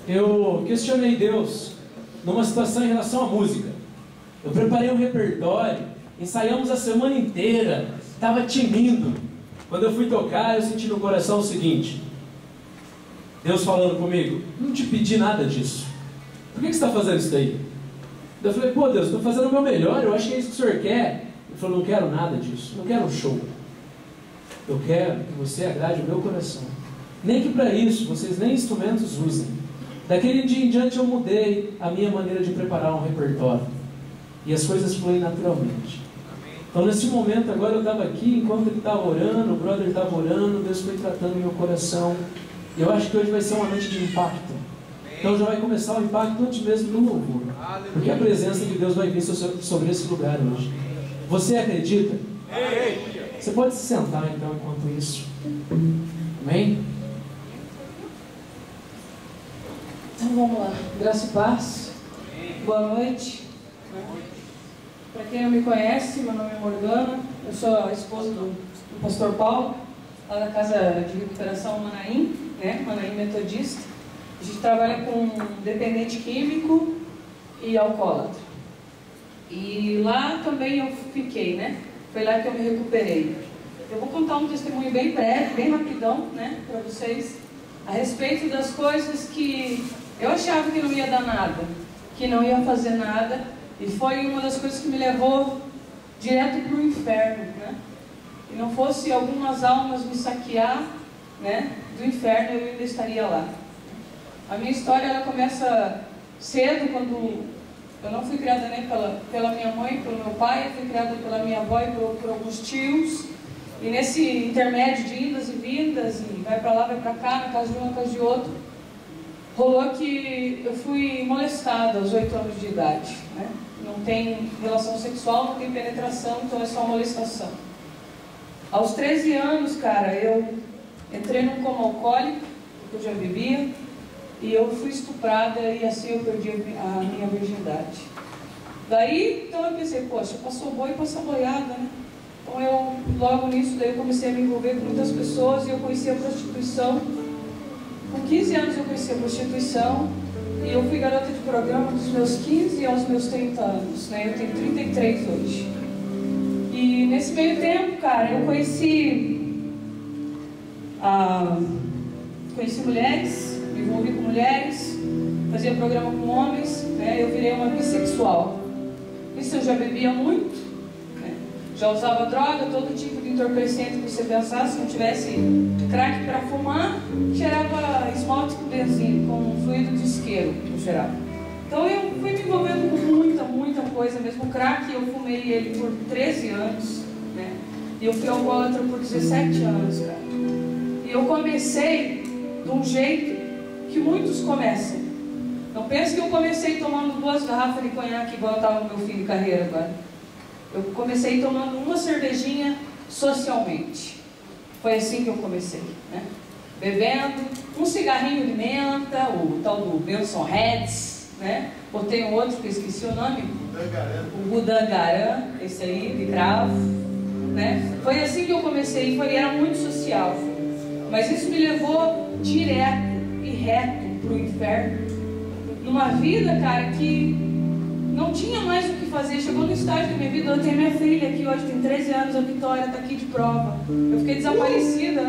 eu questionei Deus numa situação em relação à música. Eu preparei um repertório, ensaiamos a semana inteira, estava tinindo. Quando eu fui tocar, eu senti no coração o seguinte: Deus falando comigo, não te pedi nada disso. Por que você está fazendo isso daí? Eu falei, pô Deus, estou fazendo o meu melhor, eu acho que é isso que o Senhor quer. Ele falou, não quero nada disso, não quero um show. Eu quero que você agrade o meu coração. Nem que para isso vocês nem instrumentos usem. Daquele dia em diante eu mudei a minha maneira de preparar um repertório. E as coisas fluem naturalmente. Então nesse momento agora eu estava aqui, enquanto ele estava orando, o brother estava orando, Deus foi tratando meu coração. E eu acho que hoje vai ser uma noite de impacto. Então já vai começar o impacto antes mesmo do louvor. Porque a presença de Deus vai vir sobre esse lugar hoje. Você acredita? Você pode se sentar então enquanto isso. Amém? Então vamos lá. Graça e paz. Boa noite. Para quem não me conhece, meu nome é Morgana. Eu sou a esposa do pastor Paulo, lá da Casa de Recuperação Manaim, Manaim Metodista. A gente trabalha com dependente químico e alcoólatra. E lá também eu fiquei, Foi lá que eu me recuperei. Eu vou contar um testemunho bem breve, bem rapidão, para vocês, a respeito das coisas que eu achava que não ia dar nada, que não ia fazer nada, e foi uma das coisas que me levou direto para o inferno, E não fosse algumas almas me saquear, do inferno, eu ainda estaria lá. A minha história, ela começa cedo, quando eu não fui criada nem pela minha mãe, pelo meu pai, eu fui criada pela minha avó e por alguns tios. E nesse intermédio de idas e vindas, e vai para lá, vai para cá, na casa de um, na casa de outro, rolou que eu fui molestada aos 8 anos de idade. Não tem relação sexual, não tem penetração, então é só molestação. Aos 13 anos, cara, eu entrei num coma alcoólico, porque eu já bebia, e eu fui estuprada e assim eu perdi a minha virgindade. Daí, então eu pensei, poxa, passou boi e passou boiada, Então eu, logo nisso, daí eu comecei a me envolver com muitas pessoas e eu conheci a prostituição. Com 15 anos eu conheci a prostituição e eu fui garota de programa dos meus 15 aos meus 30 anos, Eu tenho 33 hoje. E nesse meio tempo, cara, eu conheci mulheres, me envolvi com mulheres, fazia programa com homens, Eu virei uma bissexual. Isso eu já bebia muito, Já usava droga, todo tipo de entorpecente que você pensasse. Se não tivesse crack para fumar, cheirava esmalte com benzina, com fluido de isqueiro que eu cheirava. Então eu fui me envolvendo com muita coisa mesmo. O crack eu fumei ele por 13 anos, E eu fui alcoólatra por 17 anos, cara. E eu comecei de um jeito que muitos começam. Não pense que eu comecei tomando 2 garrafas de conhaque igual estava no meu fim de carreira agora. Eu comecei tomando uma cervejinha socialmente. Foi assim que eu comecei, Bebendo um cigarrinho de menta, o tal do Benson Reds, Ou tem um outro que eu esqueci o nome. O Budangarã, esse aí, de cravo, Foi assim que eu comecei, era muito social. Mas isso me levou direto e reto para o inferno. Numa vida, cara, que não tinha mais o que fazer. Chegou no estágio da minha vida, eu tenho minha filha aqui hoje, tem 13 anos, a Vitória está aqui de prova. Eu fiquei desaparecida,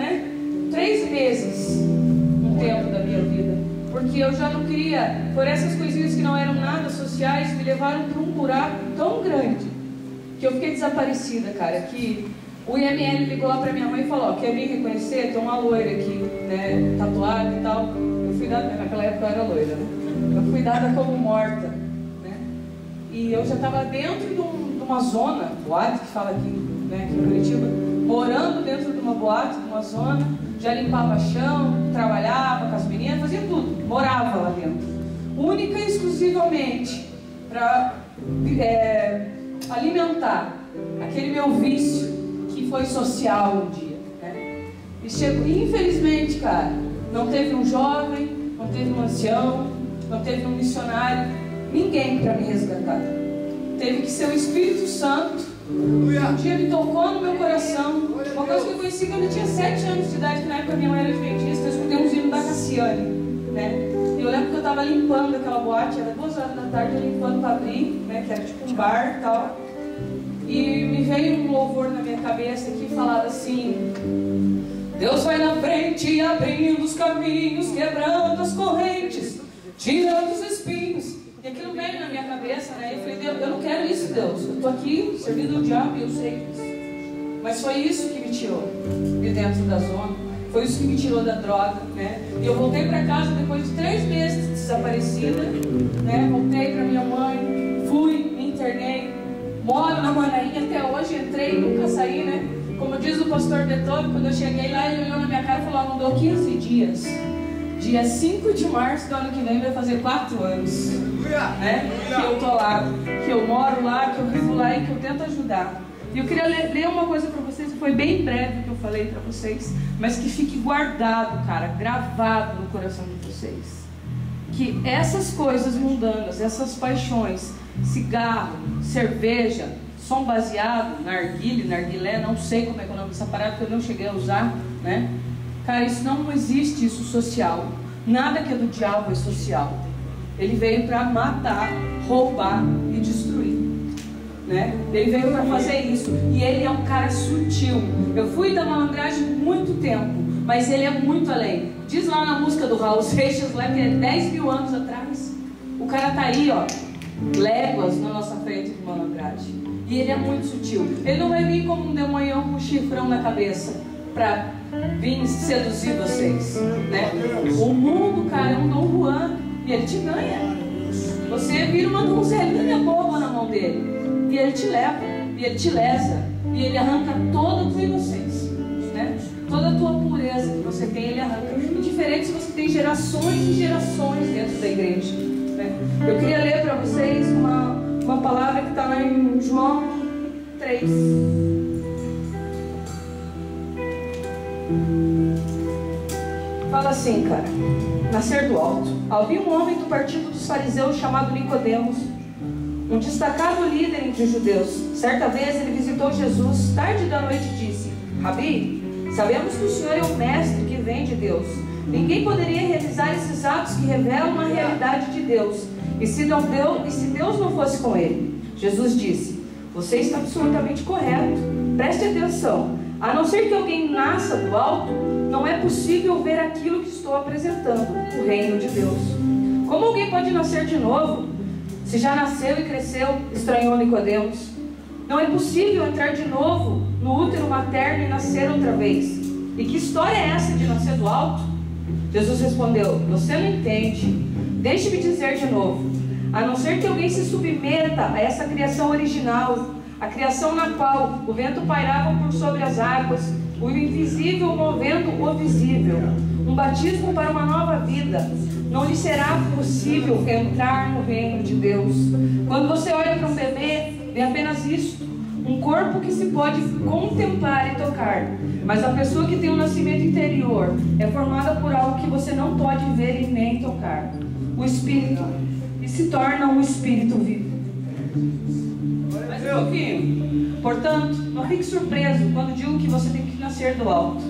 3 meses no tempo da minha vida. Porque eu já não queria, por essas coisinhas que não eram nada sociais, me levaram para um buraco tão grande, que eu fiquei desaparecida, cara, que o IML ligou lá para minha mãe e falou, quer vir reconhecer? Tem uma loira aqui, tatuada e tal. Eu fui dada, naquela época eu era loira, Eu fui dada como morta, E eu já estava dentro de uma zona, boate que fala aqui, aqui em Curitiba, morando dentro de uma boate, de uma zona, já limpava chão, trabalhava com as meninas, fazia tudo, morava lá dentro. Única e exclusivamente para alimentar aquele meu vício que foi social um dia, E chegou, infelizmente, cara, não teve um jovem, não teve um ancião, não teve um missionário, ninguém para me resgatar. Teve que ser o Espírito Santo. Um dia me tocou no meu coração. Uma coisa que eu conheci quando eu tinha 7 anos de idade, que na época minha mãe era adventista, eu escutei uns hinos da Cassiane. né? E eu lembro que eu estava limpando aquela boate, era 2 horas da tarde, limpando para abrir, né? Que era tipo um bar e tal. E me veio um louvor na minha cabeça que falava assim: Deus vai na frente, abrindo os caminhos, quebrando as correntes, tirando os espinhos. E aquilo veio na minha cabeça, né? Eu falei: Deus, eu não quero isso, Deus. Eu estou aqui servindo o diabo e eu sei disso. Mas foi isso que me tirou de dentro da zona. Foi isso que me tirou da droga, né? E eu voltei para casa depois de 3 meses desaparecida, né? Voltei para minha mãe, fui, me internei, moro na Manaim até hoje, entrei, nunca saí, né? Como diz o pastor Beethoven, quando eu cheguei lá, ele olhou na minha cara e falou: não deu 15 dias. Dia 5 de março do ano que vem vai fazer 4 anos, né? Que eu tô lá, que eu moro lá, que eu vivo lá e que eu tento ajudar. E eu queria ler uma coisa para vocês, foi bem breve que eu falei para vocês, mas que fique guardado, cara, gravado no coração de vocês. Que essas coisas mundanas, essas paixões, cigarro, cerveja, som baseado, narguilé, não sei como é que é o nome dessa parada, porque eu não cheguei a usar, né? Cara, isso não existe, isso social. Nada que é do diabo é social. Ele veio para matar, roubar e destruir, né? Ele veio para fazer isso. E ele é um cara sutil. Eu fui da malandragem muito tempo, mas ele é muito além. Diz lá na música do Raul Seixas, lá que é 10 mil anos atrás. O cara tá aí, ó, léguas na nossa frente de malandragem. E ele é muito sutil. Ele não vai vir como um demonhão com um chifrão na cabeça para vir seduzir vocês, né? O mundo, cara, é um Dom Juan e ele te ganha. Você vira uma donzelinha boba na mão dele e ele te leva, e ele te lesa, e ele arranca toda a tua inocência, né? Toda a tua pureza que você tem, ele arranca. Indiferente se você tem gerações e gerações dentro da igreja, né? Eu queria ler para vocês uma palavra que está lá em João 3. Fala assim, cara: nascer do alto. Havia um homem do partido dos fariseus chamado Nicodemos, um destacado líder entre os judeus. Certa vez ele visitou Jesus, tarde da noite, e disse: Rabi, sabemos que o Senhor é o mestre que vem de Deus. Ninguém poderia realizar esses atos que revelam a realidade de Deus, e se Deus não fosse com ele. Jesus disse: você está absolutamente correto. Preste atenção. A não ser que alguém nasça do alto, não é possível ver aquilo que estou apresentando, o reino de Deus. Como alguém pode nascer de novo, se já nasceu e cresceu? Estranhou Nicodemos. Não é possível entrar de novo no útero materno e nascer outra vez. E que história é essa de nascer do alto? Jesus respondeu: você não entende. Deixe-me dizer de novo. A não ser que alguém se submeta a essa criação original, a criação na qual o vento pairava por sobre as águas, o invisível movendo o visível, um batismo para uma nova vida, não lhe será possível entrar no reino de Deus. Quando você olha para um bebê, vê apenas isto, um corpo que se pode contemplar e tocar. Mas a pessoa que tem um nascimento interior é formada por algo que você não pode ver e nem tocar, o Espírito, e se torna um Espírito vivo. Mas um pouquinho. Portanto, não fique surpreso quando digo que você tem que nascer do alto,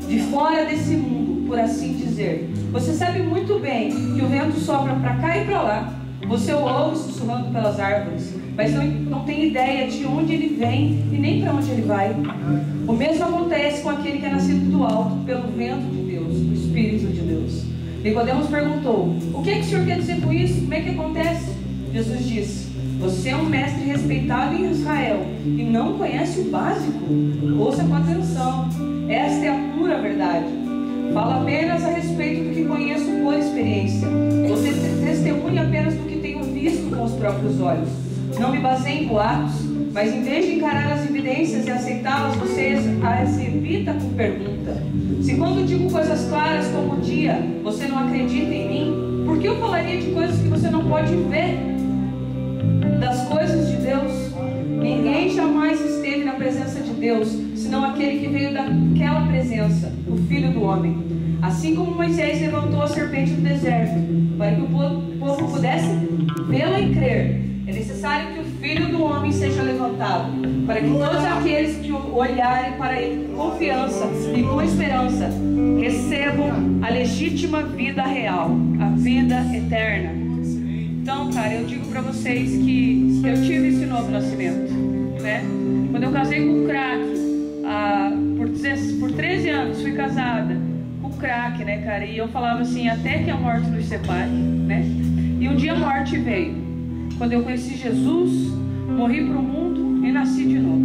de fora desse mundo, por assim dizer. Você sabe muito bem que o vento sopra para cá e para lá. Você o ouve sussurrando pelas árvores, mas não tem ideia de onde ele vem e nem para onde ele vai. O mesmo acontece com aquele que é nascido do alto, pelo vento de Deus, o Espírito de Deus. Nicodemos perguntou: o que é que o Senhor quer dizer com isso? Como é que acontece? Jesus disse: você é um mestre respeitado em Israel e não conhece o básico? Ouça com atenção. Esta é a pura verdade. Falo apenas a respeito do que conheço por experiência. Você testemunha apenas do que tenho visto com os próprios olhos. Não me baseie em boatos, mas em vez de encarar as evidências e aceitá-las, você as evita com pergunta. Se quando digo coisas claras como o dia, você não acredita em mim, por que eu falaria de coisas que você não pode ver? Das coisas de Deus, ninguém jamais esteve na presença de Deus, senão aquele que veio daquela presença, o Filho do Homem. Assim como Moisés levantou a serpente no deserto, para que o povo pudesse vê-la e crer, é necessário que o Filho do Homem seja levantado, para que todos aqueles que o olharem para ele com confiança e com esperança recebam a legítima vida real, a vida eterna. Então, cara, eu digo para vocês que eu tive esse novo nascimento, né? Quando eu casei com o crack, por 13 anos fui casada com o crack, né, cara? E eu falava assim, até que a morte nos separe, né? E um dia a morte veio. Quando eu conheci Jesus, morri para o mundo e nasci de novo.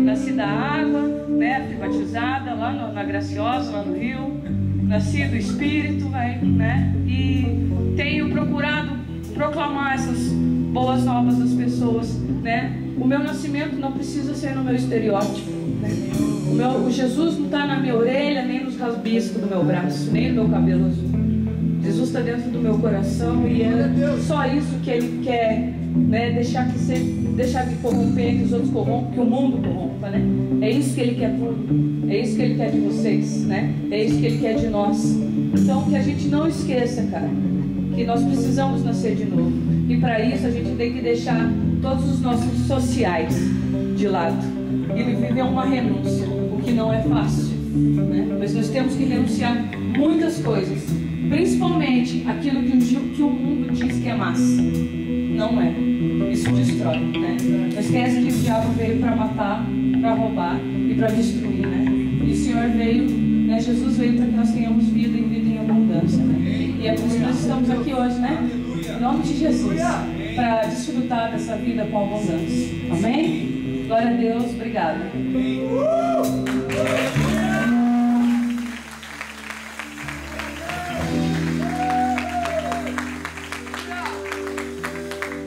Nasci da água, né? Fui batizada lá na Graciosa, lá no Rio. Nasci do Espírito, né? E tenho procurado proclamar essas boas novas às pessoas, né? O meu nascimento não precisa ser no meu estereótipo, né? O Jesus não está na minha orelha, nem nos rabiscos do meu braço, nem no meu cabelo azul. Jesus está dentro do meu coração e é só isso que Ele quer, né? Deixar de corromper, que os outros corrompam, que o mundo corrompa, né? É isso que Ele quer por mim, é isso que Ele quer de vocês, né? É isso que Ele quer de nós. Então que a gente não esqueça, cara, que nós precisamos nascer de novo. E para isso a gente tem que deixar todos os nossos sociais de lado e viver uma renúncia, o que não é fácil, né? Mas nós temos que renunciar muitas coisas, principalmente aquilo que o mundo diz que é massa. Não é. Isso destrói, né? Não esquece que o diabo veio para matar, para roubar e para destruir, né? E o Senhor veio, né? Jesus veio para que nós tenhamos vida e vida em abundância, né? E é por isso que nós estamos aqui hoje, né? Em nome de Jesus, para desfrutar dessa vida com abundância. Amém? Glória a Deus, obrigada.